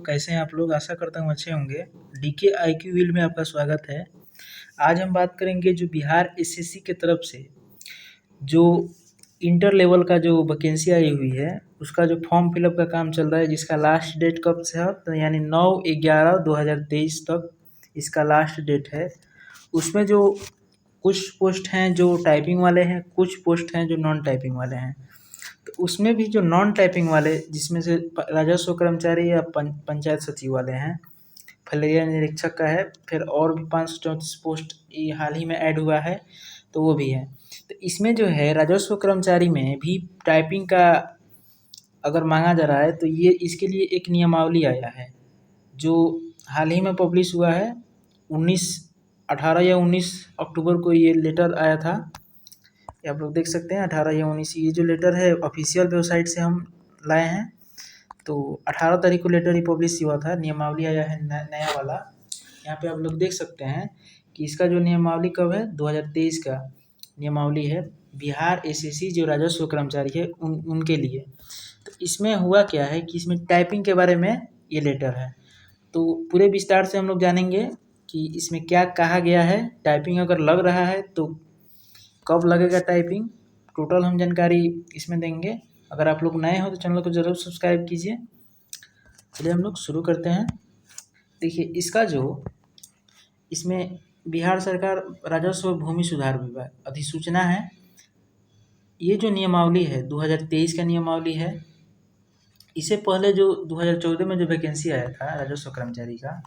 कैसे हैं आप लोग? आशा करता हूँ अच्छे होंगे। डीके आईक्यू व्हील में आपका स्वागत है। आज हम बात करेंगे जो बिहार एसएससी की तरफ से जो इंटर लेवल का जो वैकेंसी आई हुई है, उसका जो फॉर्म फिलअप का काम चल रहा है, जिसका लास्ट डेट कब से है तो यानी 9/11/2023 तक इसका लास्ट डेट है। उसमें जो कुछ पोस्ट हैं जो टाइपिंग वाले हैं, कुछ पोस्ट हैं जो नॉन टाइपिंग वाले हैं। तो उसमें भी जो नॉन टाइपिंग वाले, जिसमें से राजस्व कर्मचारी या पंचायत सचिव वाले हैं, फलेरिया निरीक्षक का है, फिर और भी 534 पोस्ट ये हाल ही में ऐड हुआ है, तो वो भी है। तो इसमें जो है राजस्व कर्मचारी में भी टाइपिंग का अगर मांगा जा रहा है तो ये इसके लिए एक नियमावली आया है जो हाल ही में पब्लिश हुआ है। 18 या 19 अक्टूबर को ये लेटर आया था। ये आप लोग देख सकते हैं 18 या 19, ये जो लेटर है ऑफिशियल वेबसाइट से हम लाए हैं। तो 18 तारीख को लेटर ही पब्लिश हुआ था, नियमावली आया है नया वाला। यहाँ पे आप लोग देख सकते हैं कि इसका जो नियमावली कब है, 2023 का नियमावली है बिहार एसएससी जो राजस्व कर्मचारी है उनके लिए। तो इसमें हुआ क्या है कि इसमें टाइपिंग के बारे में ये लेटर है, तो पूरे विस्तार से हम लोग जानेंगे कि इसमें क्या कहा गया है। टाइपिंग अगर लग रहा है तो कब लगेगा टाइपिंग, टोटल हम जानकारी इसमें देंगे। अगर आप लोग नए हो तो चैनल को ज़रूर सब्सक्राइब कीजिए। चलिए हम लोग शुरू करते हैं। देखिए इसका जो इसमें बिहार सरकार राजस्व भूमि सुधार विभाग अधिसूचना है। ये जो नियमावली है 2023 का नियमावली है। इससे पहले जो 2014 में जो वैकेंसी आया था राजस्व कर्मचारी का,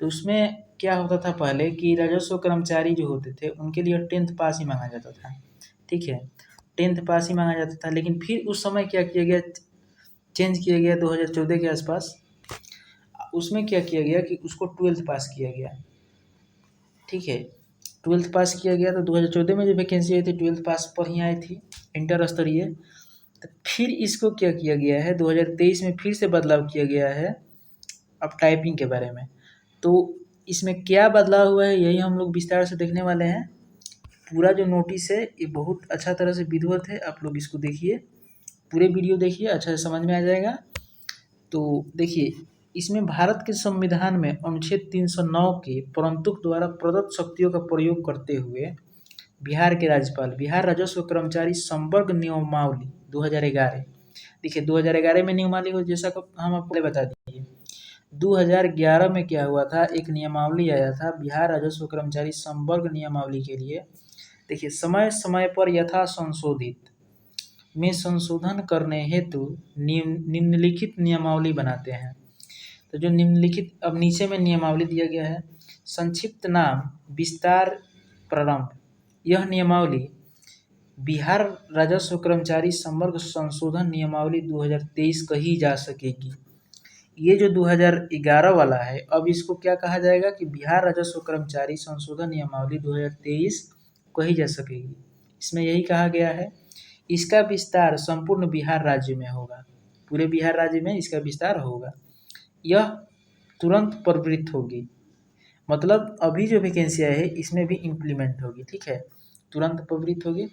तो उसमें क्या होता था पहले कि राजस्व कर्मचारी जो होते थे उनके लिए 10th पास ही मांगा जाता था। ठीक है, 10th पास ही मांगा जाता था, लेकिन फिर उस समय क्या किया गया, चेंज किया गया 2014 के आसपास। उसमें क्या किया गया कि उसको 12th पास किया गया। ठीक है, 12th पास किया गया। तो 2014 में जो वैकेंसी आई थी 12th पास पर ही आई थी, इंटर स्तरीय। तो फिर इसको क्या किया गया है, 2023 में फिर से बदलाव किया गया है अब टाइपिंग के बारे में। तो इसमें क्या बदलाव हुआ है यही हम लोग विस्तार से देखने वाले हैं। पूरा जो नोटिस है ये बहुत अच्छा तरह से विधिवत है, आप लोग इसको देखिए, पूरे वीडियो देखिए, अच्छा से समझ में आ जाएगा। तो देखिए इसमें भारत के संविधान में अनुच्छेद 309 के परंतुक द्वारा प्रदत्त शक्तियों का प्रयोग करते हुए बिहार के राज्यपाल बिहार राजस्व कर्मचारी संवर्ग नियमावली 2011, देखिए 2011 में नियमावली हो, जैसा हम आपको बता दिए। 2011 में क्या हुआ था, एक नियमावली आया था बिहार राजस्व कर्मचारी संवर्ग नियमावली के लिए। देखिए समय समय पर यथा संशोधित में संशोधन करने हेतु निम्नलिखित नियमावली बनाते हैं। तो जो निम्नलिखित, अब नीचे में नियमावली दिया गया है, संक्षिप्त नाम विस्तार प्रारंभ। यह नियमावली बिहार राजस्व कर्मचारी संवर्ग संशोधन नियमावली 2023 कही जा सकेगी। ये जो 2011 वाला है, अब इसको क्या कहा जाएगा कि बिहार राजस्व कर्मचारी संशोधन नियमावली 2023 कही जा सकेगी। इसमें यही कहा गया है। इसका विस्तार संपूर्ण बिहार राज्य में होगा, पूरे बिहार राज्य में इसका विस्तार होगा। यह तुरंत प्रवृत्त होगी, मतलब अभी जो वैकेंसी है इसमें भी इम्प्लीमेंट होगी। ठीक है, तुरंत प्रवृत्त होगी।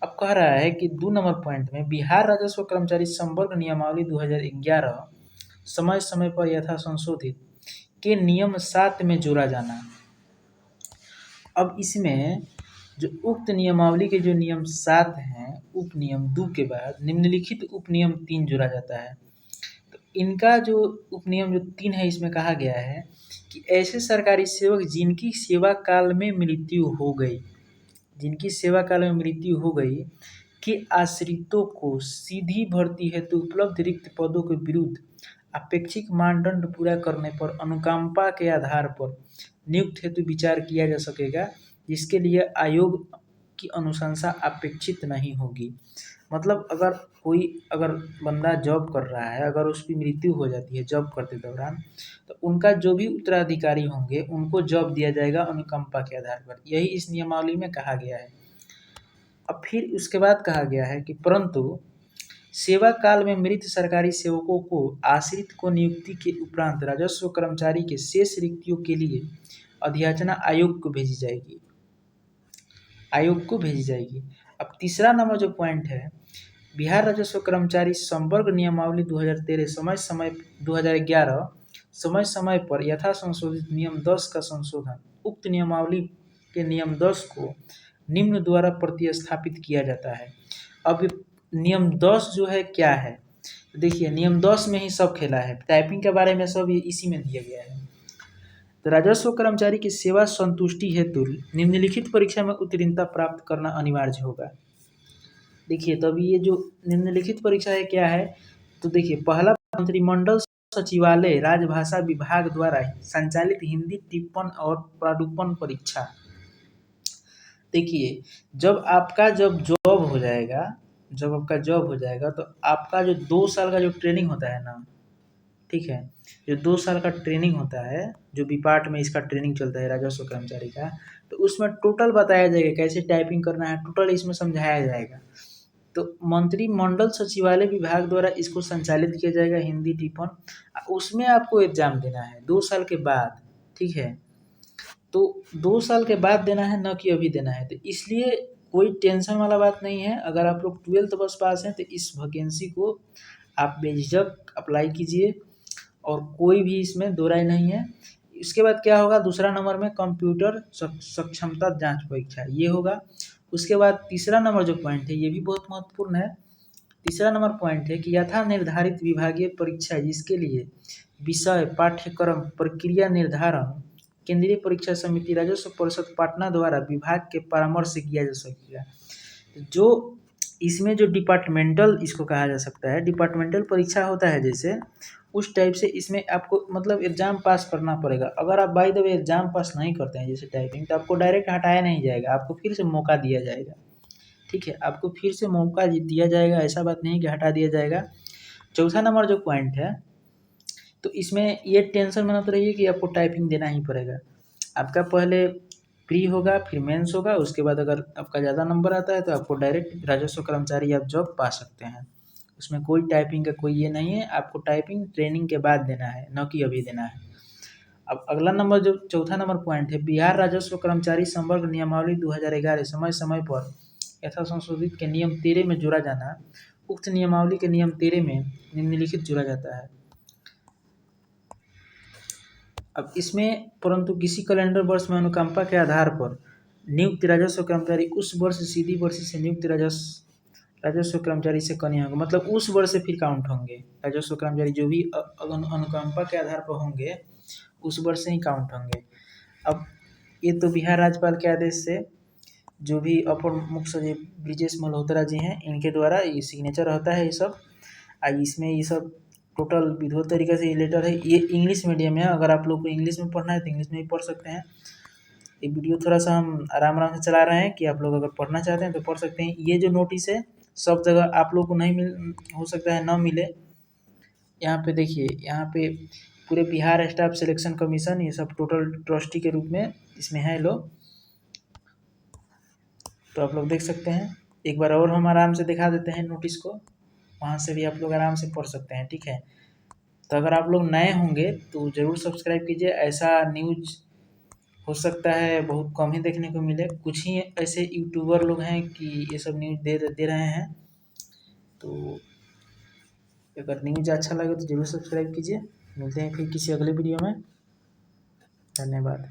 अब कह रहा है कि 2 नंबर पॉइंट में बिहार राजस्व कर्मचारी संवर्ग नियमावली 2011 समय समय पर यथा संशोधित के नियम 7 में जोड़ा जाना। अब इसमें जो उक्त नियमावली के जो नियम 7 हैं, उप नियम 2 के बाद निम्नलिखित उप नियम 3 जोड़ा जाता है। तो इनका जो उप नियम जो 3 है, इसमें कहा गया है कि ऐसे सरकारी सेवक जिनकी सेवा काल में मृत्यु हो गई, जिनकी सेवा काल में मृत्यु हो गई के आश्रितों को सीधी भर्ती हेतु उपलब्ध रिक्त पदों के विरुद्ध अपेक्षित मानदंड पूरा करने पर अनुकंपा के आधार पर नियुक्त हेतु विचार किया जा सकेगा, जिसके लिए आयोग की अनुशंसा अपेक्षित नहीं होगी। मतलब अगर बंदा जॉब कर रहा है, अगर उसकी मृत्यु हो जाती है जॉब करते दौरान, तो उनका जो भी उत्तराधिकारी होंगे उनको जॉब दिया जाएगा अनुकंपा के आधार पर। यही इस नियमावली में कहा गया है। अब फिर उसके बाद कहा गया है कि परंतु सेवा काल में मृत सरकारी सेवकों को आश्रित को नियुक्ति के उपरांत राजस्व कर्मचारी के शेष रिक्तियों के लिए अधियाचना आयोग को भेजी जाएगी, आयोग को भेजी जाएगी। अब तीसरा नंबर जो पॉइंट है, बिहार राजस्व कर्मचारी संवर्ग नियमावली 2013 समय समय 2011 समय समय पर यथा संशोधित नियम 10 का संशोधन उक्त नियमावली के नियम 10 को निम्न द्वारा प्रतिस्थापित किया जाता है। अब नियम 10 जो है क्या है, देखिए नियम 10 में ही सब खेला है, टाइपिंग के बारे में सब इसी में दिया गया है। तो राजस्व कर्मचारी की सेवा संतुष्टि हेतु निम्नलिखित परीक्षा में उत्तीर्णता प्राप्त करना अनिवार्य होगा। देखिए तो अभी ये जो निम्नलिखित परीक्षा है क्या है, तो देखिए पहला मंत्रिमंडल सचिवालय राजभाषा विभाग द्वारा संचालित हिंदी टिप्पण और प्रारूपण परीक्षा। देखिए जब आपका जॉब हो जाएगा, जब आपका जॉब हो जाएगा तो आपका जो 2 साल का जो ट्रेनिंग होता है ना, ठीक है, जो 2 साल का ट्रेनिंग होता है, जो बी पार्ट में इसका ट्रेनिंग चलता है राजस्व कर्मचारी का, तो उसमें टोटल बताया जाएगा कैसे टाइपिंग करना है, टोटल इसमें समझाया जाएगा। तो मंत्रिमंडल सचिवालय विभाग द्वारा इसको संचालित किया जाएगा हिंदी टिप्पण, उसमें आपको एग्जाम देना है 2 साल के बाद, ठीक है, तो 2 साल के बाद देना है, न कि अभी देना है। तो इसलिए कोई टेंशन वाला बात नहीं है, अगर आप लोग 12th बस पास हैं तो इस वैकेंसी को आप बेझिझक अप्लाई कीजिए और कोई भी इसमें दो राय नहीं है। इसके बाद क्या होगा, दूसरा नंबर में कंप्यूटर सक्षमता जांच परीक्षा ये होगा। उसके बाद तीसरा नंबर जो पॉइंट है ये भी बहुत महत्वपूर्ण है। तीसरा नंबर पॉइंट है कि यथा निर्धारित विभागीय परीक्षा जिसके लिए विषय पाठ्यक्रम प्रक्रिया निर्धारण केंद्रीय परीक्षा समिति राजस्व परिषद पटना द्वारा विभाग के परामर्श से किया जा सकेगा। जो इसमें जो डिपार्टमेंटल इसको कहा जा सकता है, डिपार्टमेंटल परीक्षा होता है जैसे, उस टाइप से इसमें आपको मतलब एग्जाम पास करना पड़ेगा। अगर आप बाय द वे एग्जाम पास नहीं करते हैं जैसे टाइपिंग, तो आपको डायरेक्ट हटाया नहीं जाएगा, आपको फिर से मौका दिया जाएगा, ठीक है, आपको फिर से मौका दिया जाएगा, ऐसा बात नहीं कि हटा दिया जाएगा। चौथा नंबर जो पॉइंट है, तो इसमें ये टेंशन में मत रहिए कि आपको टाइपिंग देना ही पड़ेगा। आपका पहले प्री होगा, फिर मेंस होगा, उसके बाद अगर आपका ज़्यादा नंबर आता है तो आपको डायरेक्ट राजस्व कर्मचारी आप जॉब पा सकते हैं। उसमें कोई टाइपिंग का कोई ये नहीं है, आपको टाइपिंग ट्रेनिंग के बाद देना है, न कि अभी देना है। अब अगला नंबर जो चौथा नंबर पॉइंट है, बिहार राजस्व कर्मचारी संवर्ग नियमावली 2011 समय समय पर यथा संशोधित के नियम 13 में जोड़ा जाना, उक्त नियमावली के नियम 13 में निम्नलिखित जोड़ा जाता है। अब इसमें परंतु किसी कैलेंडर वर्ष में अनुकंपा के आधार पर नियुक्त राजस्व कर्मचारी उस वर्ष सीधी वर्ष से नियुक्त राजस्व कर्मचारी से कम होंगे, मतलब उस वर्ष से फिर काउंट होंगे राजस्व कर्मचारी जो भी अनुकंपा के आधार पर होंगे उस वर्ष से ही काउंट होंगे। अब ये तो बिहार राज्यपाल के आदेश से जो भी अपर मुख्य सचिव ब्रिजेश मल्होत्रा जी हैं इनके द्वारा ये सिग्नेचर होता है ये सब। इसमें ये सब टोटल विधिवत तरीके से ये लेटर है, ये इंग्लिश मीडियम है, अगर आप लोग को इंग्लिश में पढ़ना है तो इंग्लिश में भी पढ़ सकते हैं। ये वीडियो थोड़ा सा हम आराम आराम से चला रहे हैं कि आप लोग अगर पढ़ना चाहते हैं तो पढ़ सकते हैं। ये जो नोटिस है सब जगह आप लोग को नहीं मिल, हो सकता है ना मिले। यहाँ पे देखिए, यहाँ पे पूरे बिहार स्टाफ सिलेक्शन कमीशन ये सब टोटल ट्रस्टी के रूप में इसमें है लोग, तो आप लोग देख सकते हैं। एक बार और हम आराम से दिखा देते हैं नोटिस को, वहाँ से भी आप लोग आराम से पढ़ सकते हैं, ठीक है। तो अगर आप लोग नए होंगे तो ज़रूर सब्सक्राइब कीजिए, ऐसा न्यूज़ हो सकता है बहुत कम ही देखने को मिले, कुछ ही ऐसे यूट्यूबर लोग हैं कि ये सब न्यूज़ दे रहे हैं। तो अगर न्यूज़ अच्छा लगे तो ज़रूर सब्सक्राइब कीजिए। मिलते हैं फिर किसी अगले वीडियो में, धन्यवाद।